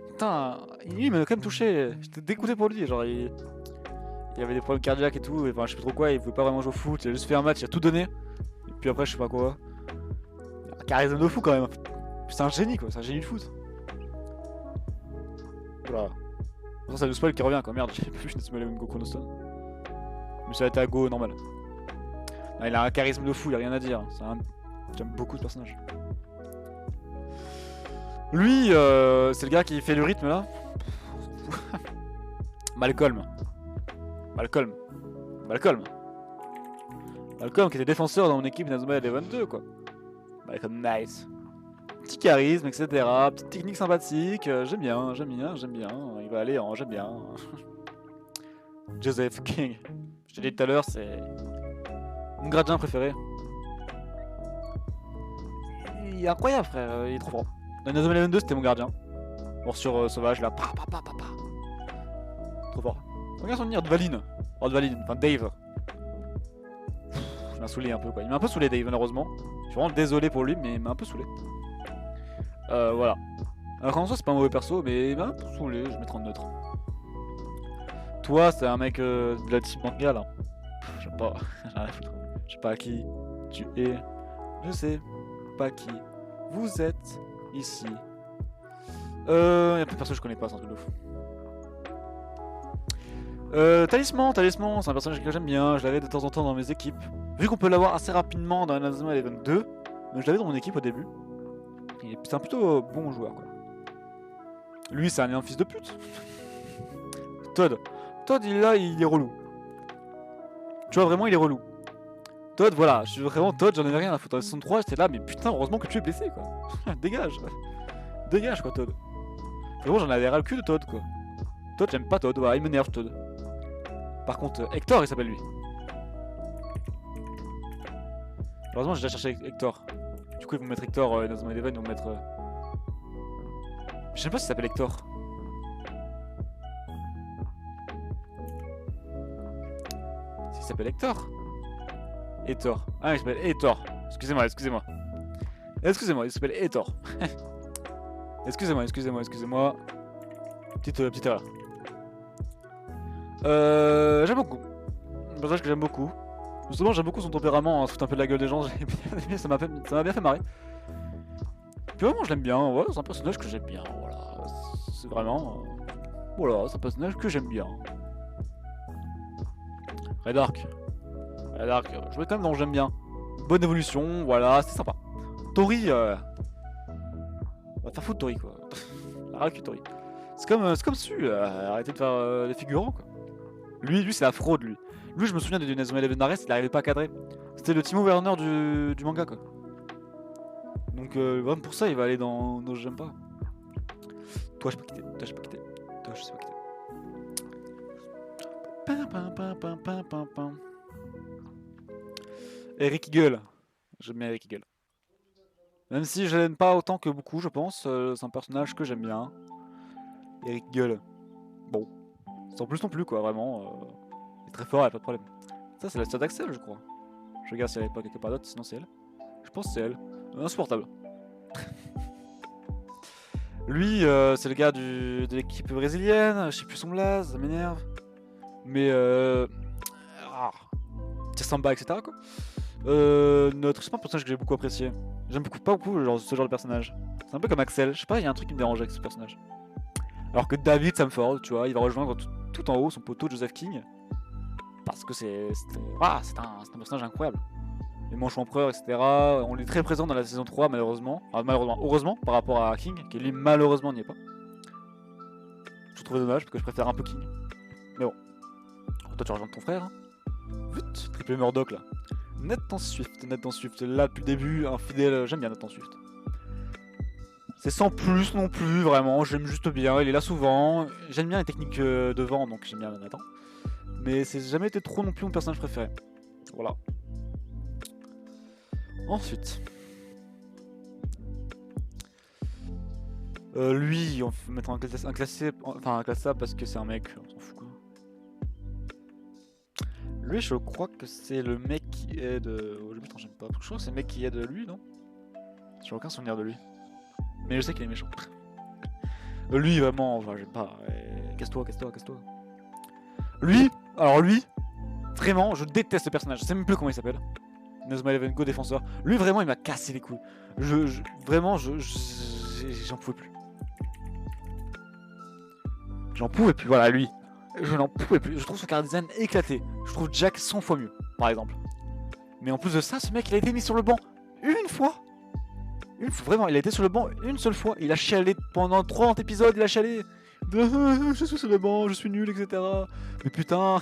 Putain, lui il m'a quand même touché. J'étais dégoûté pour lui. Genre il avait des problèmes cardiaques et tout. Et, enfin je sais plus trop quoi. Il pouvait pas vraiment jouer au foot. Il a juste fait un match, il a tout donné. Et puis après je sais pas quoi. Un charisme de fou quand même. C'est un génie quoi. C'est un génie du foot. Voilà. Ça c'est le spoil qui revient quoi. Merde, j'ai pas vu Natsume Eleven Go Chronoston. Mais ça a été à Go normal. Non, il a un charisme de fou, il a rien à dire. J'aime beaucoup ce personnage. Lui, c'est le gars qui fait le rythme là. Malcolm qui était défenseur dans mon équipe Inazuma Eleven 2 quoi. Malcolm nice. Petit charisme, etc. Petite technique sympathique. J'aime bien. Il va aller en j'aime bien. Joseph King. Je t'ai dit tout à l'heure, c'est mon gradien préféré. Il est incroyable frère, il est trop fort. Dans Inazuma Eleven 2 c'était mon gardien. Morsure sauvage là. Trop fort. Regarde son venir de Valine. Oh de Valine, enfin Dave. Il m'a saoulé un peu quoi. Il m'a un peu saoulé Dave malheureusement. Je suis vraiment désolé pour lui mais il m'a un peu saoulé. Voilà. Alors en soi c'est pas un mauvais perso mais il m'a un peu saoulé, je vais mettre en neutre. Toi c'est un mec de la team manga là. Je sais pas. Je sais pas qui tu es. Je sais pas qui vous êtes ici. Y'a plus de perso que je connais pas, c'est un truc de fou. Talisman, c'est un personnage que j'aime bien, je l'avais de temps en temps dans mes équipes. Vu qu'on peut l'avoir assez rapidement dans Inazuma Eleven 2, je l'avais dans mon équipe au début. C'est un plutôt bon joueur quoi. Lui c'est un fils de pute. Todd il est relou. Tu vois vraiment il est relou. Todd voilà, je suis vraiment Todd, j'en ai rien à foutre. En 63 j'étais là mais putain heureusement que tu es blessé quoi. Dégage quoi Todd. Vraiment j'en avais ras le cul de Todd quoi. Todd j'aime pas Todd, voilà il m'énerve Todd. Par contre Hector il s'appelle lui. Heureusement j'ai déjà cherché Hector. Du coup ils vont mettre Hector dans un Eleven, ils vont mettre... Je sais pas s'il s'appelle Hector. S'il s'appelle Hector. Ah il s'appelle Hector. Excusez-moi, il s'appelle Hector. Excusez-moi. Petite erreur. J'aime beaucoup. Un personnage que j'aime beaucoup. Justement j'aime beaucoup son tempérament, hein, se foutre un peu de la gueule des gens, j'ai bien aimé, ça m'a bien fait marrer. Puis vraiment je l'aime bien, voilà, c'est un personnage que j'aime bien, voilà. C'est vraiment... voilà, c'est un personnage que j'aime bien. Red Arc, je vois quand même dans j'aime bien. Bonne évolution, voilà, c'est sympa. Tori, va te faire foutre Tori quoi. Arrête Tori. C'est comme Su, arrêtez de faire les figurants quoi. Lui c'est la fraude lui. Lui je me souviens de Inazuma Eleven Ares, il arrivait pas à cadrer. C'était le Timo Werner du manga quoi. Donc vraiment pour ça il va aller dans j'aime pas. Toi je sais pas quitter. Eric Eagle. J'aime bien Eric Eagle. Même si je l'aime pas autant que beaucoup je pense, c'est un personnage que j'aime bien. Eric Eagle. Bon. Sans plus non plus quoi, vraiment. Il est très fort, y'a pas de problème. Ça c'est la stat d'Axel je crois. Je regarde si elle n'est pas quelque part d'autre, sinon c'est elle. Je pense que c'est elle. Insupportable. Lui, c'est le gars de l'équipe brésilienne, je sais plus son blaze, ça m'énerve. Mais Samba, etc. quoi. C'est pas un personnage que j'ai beaucoup apprécié. J'aime pas beaucoup ce genre de personnage. C'est un peu comme Axel, je sais pas, il y a un truc qui me dérange avec ce personnage. Alors que David Samford, tu vois, il va rejoindre tout en haut son poteau Joseph King. Parce que c'est un personnage incroyable. Les manches empereurs, etc. On est très présent dans la saison 3 malheureusement. Heureusement par rapport à King, qui lui malheureusement n'y est pas. Je trouve dommage parce que je préfère un peu King. Mais bon. Toi tu rejoins ton frère. Hein. Vite, triple Murdoch là. Nathan Swift, là depuis le début, infidèle, j'aime bien Nathan Swift. C'est sans plus non plus, vraiment. J'aime juste bien. Il est là souvent. J'aime bien les techniques de vent, donc j'aime bien Nathan. Mais c'est jamais été trop non plus mon personnage préféré. Voilà. Ensuite. Lui, on va mettre un classé, enfin un classable parce que c'est un mec, on s'en fout quoi. Lui, je crois que c'est le mec qui est de. Oh, j'aime pas. Je crois que c'est le mec qui est de lui, non? J'ai aucun souvenir de lui. Mais je sais qu'il est méchant. Lui, vraiment, enfin, j'aime pas. Casse-toi, casse-toi, casse-toi. Lui, alors lui, vraiment, je déteste ce personnage. Je sais même plus comment il s'appelle. Inazuma Eleven Go défenseur. Lui, vraiment, il m'a cassé les couilles. Vraiment, j'en pouvais plus. J'en pouvais plus, voilà, lui. Je n'en pouvais plus. Je trouve son chara-design éclaté. Je trouve Jack 100 fois mieux, par exemple. Mais en plus de ça, ce mec, il a été mis sur le banc une fois. Vraiment, il a été sur le banc une seule fois. Il a chialé pendant 30 épisodes, il a chialé. Je suis sur le banc, je suis nul, etc. Mais putain,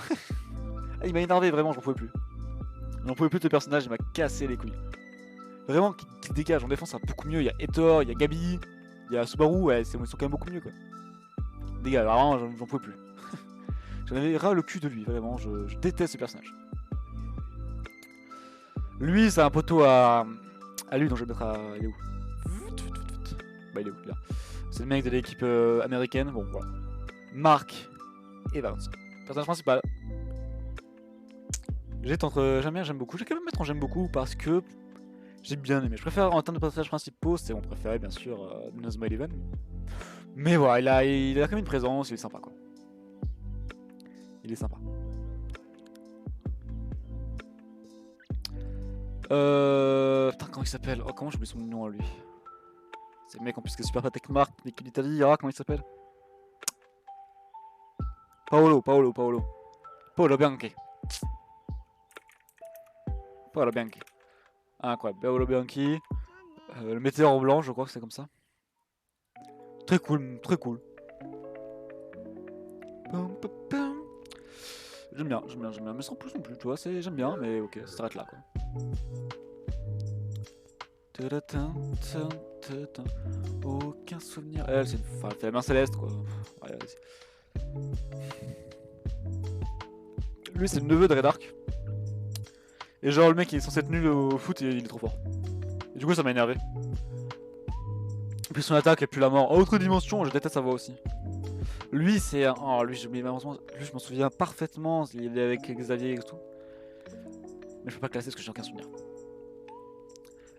il m'a énervé, vraiment, j'en pouvais plus. J'en pouvais plus de ce personnage, il m'a cassé les couilles. Vraiment, qu'il dégage. En défense, ça va beaucoup mieux. Il y a Etor, il y a Gabi, il y a Subaru, ouais, ils sont quand même beaucoup mieux, quoi. Dégage, vraiment, j'en pouvais plus. J'en avais ras le cul de lui, vraiment, je déteste ce personnage. Lui, c'est un poteau à lui, dont je vais mettre à. Il est où? Bah, il est où, là? C'est le mec de l'équipe américaine, bon, voilà. Mark Evans, personnage principal. J'étais entre j'aime bien, j'aime beaucoup. Je vais quand même mettre en j'aime beaucoup parce que j'ai bien aimé. Je préfère en termes de personnages principaux, c'est mon préféré bien sûr, Inazuma Eleven. Mais voilà, il a quand même une présence, il est sympa quoi. Il est sympa. Putain, comment il s'appelle? Oh, comment j'oublie son nom à lui? C'est le mec en plus qui est super pratique Mark, l'équipe d'Italie, comment il s'appelle? Paolo Bianchi. Paolo Bianchi. Ah, incroyable, Paolo Bianchi. Le météore en blanc, je crois que c'est comme ça. Très cool, très cool. J'aime bien, mais sans plus non plus, tu vois, j'aime bien, mais ok, ça s'arrête là quoi. Aucun souvenir. Elle, c'est elle fait la main céleste quoi. Ouais, lui, c'est le neveu de Red Ark. Et genre, le mec il est censé être nul au foot et il est trop fort. Et du coup, ça m'a énervé. Et puis son attaque est plus la mort. Autre dimension, je déteste sa voix aussi. Lui, c'est un. Oh, lui, j'ai oublié malheureusement. Lui, je m'en souviens parfaitement. Il est avec Xavier et tout. Mais je peux pas classer parce que j'ai aucun souvenir.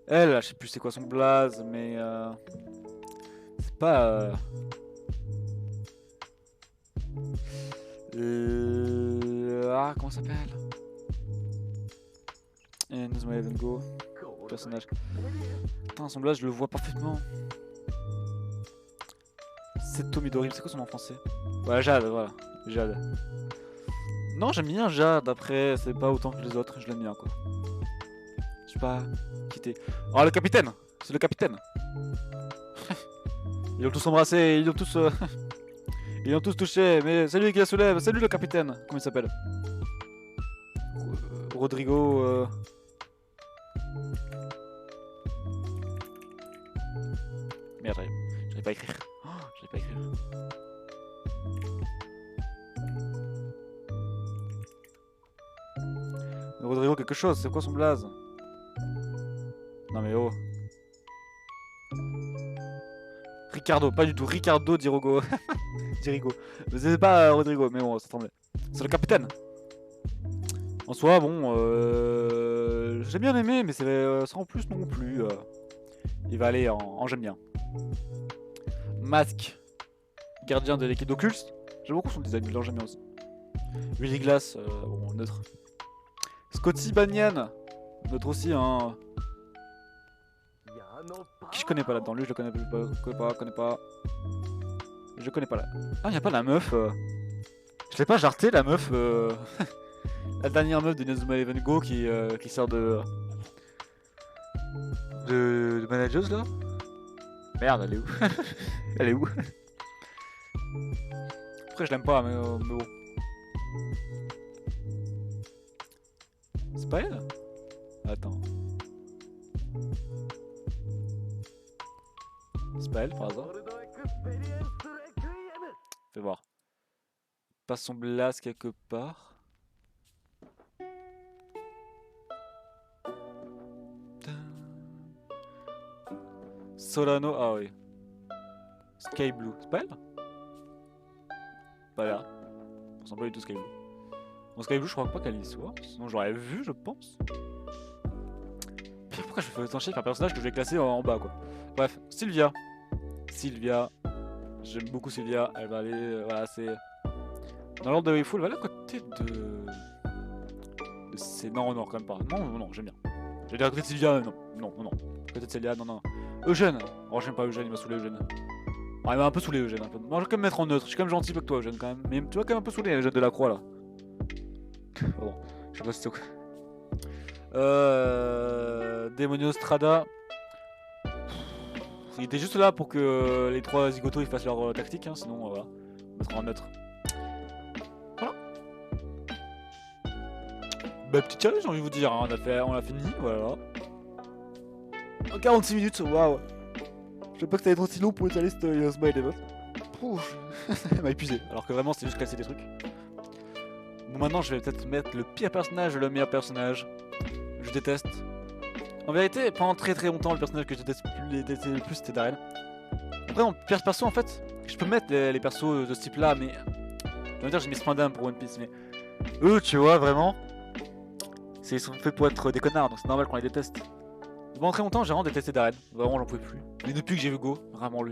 Elle, je sais plus c'est quoi son blaze, mais. C'est pas. Ah, comment ça s'appelle? Inazuma Eleven Go. Personnage. Putain, son blaze, je le vois parfaitement. C'est Tomidori, c'est quoi son nom en français? Ouais, Jade, voilà. Jade. Non, j'aime bien Jade, après, c'est pas autant que les autres, je l'aime bien quoi. Je sais pas. Quitter. Oh, le capitaine! C'est le capitaine! Ils ont tous embrassé, ils ont tous. Ils ont tous touché, mais c'est lui qui la soulève, c'est lui le capitaine! Comment il s'appelle? Rodrigo. Merde, j'arrive pas à écrire. Oh, j'arrive pas à écrire. Rodrigo quelque chose, c'est quoi son blaze? Non mais oh. Ricardo, pas du tout. Ricardo Dirigo. Dirigo. C'est pas Rodrigo, mais bon, ça semblait. C'est le capitaine. En soi, bon, j'ai bien aimé, mais c'est sans plus non plus. Il va aller en j'aime bien. Mask, gardien de l'équipe d'Oculus. J'aime beaucoup son design, j'aime bien aussi. Willy Glass, bon, neutre. Scotty Banyan, neutre aussi, hein. Qui je connais pas là-dedans, lui je le connais pas. Je connais pas là. Ah, y'a pas la meuf. Je l'ai pas jarté la meuf. La dernière meuf de Inazuma Eleven Go qui sort de manageuse là. Merde, elle est où? Elle est où? Après, je l'aime pas, mais bon. C'est pas elle? C'est pas elle par hasard? Fais voir. Pas son blast quelque part. Solano, ah oui. Sky Blue, c'est pas elle? Pas là. Ça ressemble pas du tout Sky Blue. Bon, Sky Blue, je crois pas qu'elle y soit. Sinon, j'aurais vu, je pense. Puis pourquoi je me fais autant chier avec un personnage que je vais classer en bas, quoi. Bref, Sylvia. Sylvia. J'aime beaucoup Sylvia. Elle va aller. Voilà, c'est. Dans l'ordre de Wayful, elle va aller à côté de. C'est. Non, non, quand même pas. Non, non, j'aime bien. Je vais dire à côté de Sylvia, non. Non, non, non. À côté de Sylvia, non, non. Eugène. Oh, j'aime pas Eugène, il m'a saoulé Eugène. Ah, il m'a un peu saoulé Eugène. Un peu. Non, je vais quand même mettre en neutre. Je suis quand même gentil avec toi, Eugène, quand même. Mais tu vas quand même un peu saoulé Eugène de la Croix, là. Pardon. Je sais pas si c'est quoi. Demonio Strada. Il était juste là pour que les trois zigotos ils fassent leur tactique, hein, sinon voilà. On mettra en neutre. Voilà. Bah, petit challenge, j'ai envie de vous dire, hein. On a fini, voilà. En 46 minutes, waouh. Je sais pas que ça allait être aussi long pour une liste Smile Event. Ça m'a épuisé, alors que vraiment c'était juste casser des trucs. Bon, maintenant je vais peut-être mettre le pire personnage et le meilleur personnage. Je déteste. En vérité, pendant très longtemps, le personnage que je détestais le plus c'était Darren. Après, en pire perso, en fait, je peux mettre les persos de ce type là, mais. Je veux dire, j'ai mis Spandam pour One Piece, mais. Eux, tu vois, vraiment. Ils sont faits pour être des connards, donc c'est normal qu'on les déteste. Pendant très longtemps, j'ai vraiment détesté Darren. Vraiment, j'en pouvais plus. Mais depuis que j'ai vu Go, vraiment,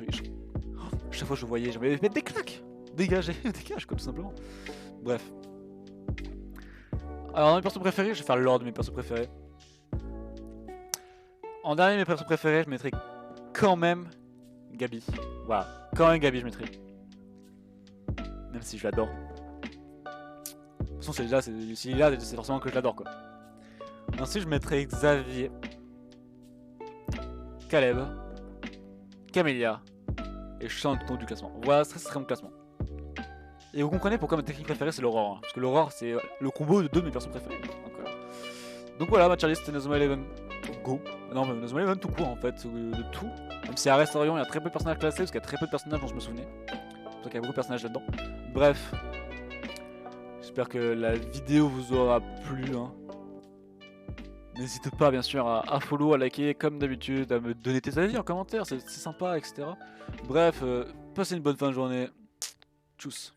chaque fois que je le voyais, j'avais mettre des claques. Dégagez, dégage, quoi, tout simplement. Bref. Alors, dans mes persos préférés, je vais faire l'ordre de mes persos préférés. En dernier, mes persos préférés, je mettrai quand même Gabi. Voilà, quand même Gabi, je mettrai. Même si je l'adore. De toute façon, s'il est là, c'est forcément que je l'adore, quoi. Ensuite, je mettrai Xavier, Caleb, Camélia et je sens tout du classement. Voilà, ça serait mon classement. Et vous comprenez pourquoi ma technique préférée c'est l'aurore, hein. Parce que l'aurore c'est le combo de deux de mes persos préférés. Donc voilà, ma tier list c'était Nazuma Eleven. Go. Non, mais Nazuma Eleven tout court en fait, de tout. Même si à Restarion il y a très peu de personnages classés, parce qu'il y a très peu de personnages dont je me souvenais. C'est pour ça qu'il y a beaucoup de personnages là-dedans. Bref. J'espère que la vidéo vous aura plu, hein. N'hésite pas bien sûr à follow, à liker comme d'habitude, à me donner tes avis en commentaire, c'est sympa, etc. Bref, passez une bonne fin de journée. Tchuss.